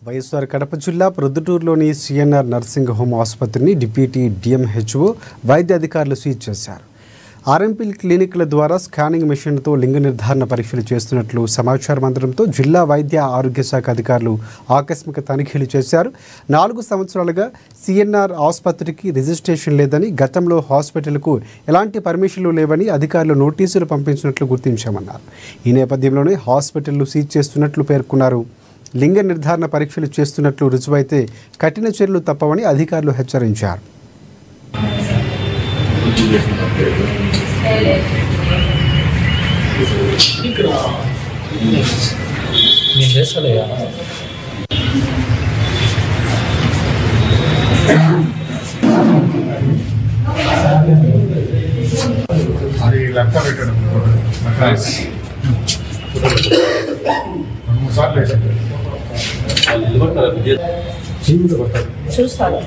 వైఎస్ఆర్ కడప జిల్లా ప్రొద్దుటూరులోని CNR nursing home ఆసుపత్రిని deputy DMHO వైద్య అధికారులు సీజ్ చేశారు. ఆర్ఎంపీ క్లినిక్ల ద్వారా స్కానింగ్ మెషిన్తో లింగ నిర్ధారణ పరీక్షలు చేస్తున్నట్లు సమాచారం అందడంతో జిల్లా వైద్య ఆరోగ్య శాఖ అధికారులు ఆకస్మిక తనిఖీలు చేశారు. 4 సంవత్సరాలుగా సిఎన్ఆర్ ఆసుపత్రికి రిజిస్ట్రేషన్ లేదని, గతంలో హాస్పిటల్కు ఎలాంటి పర్మిషన్లు లేవని అధికారులు నోటీసులు పంపించినట్లు గుర్తించామన్నారు. ఈ నేపథ్యంలోనే హాస్పిటల్ను సీజ్ చేస్తున్నట్లు పేర్కొన్నారు. లింగ నిర్ధారణ పరీక్షలు చేస్తున్నట్లు రుజువైతే కఠిన చర్యలు తప్పవని అధికారులు హెచ్చరించారు. చూస్తాను.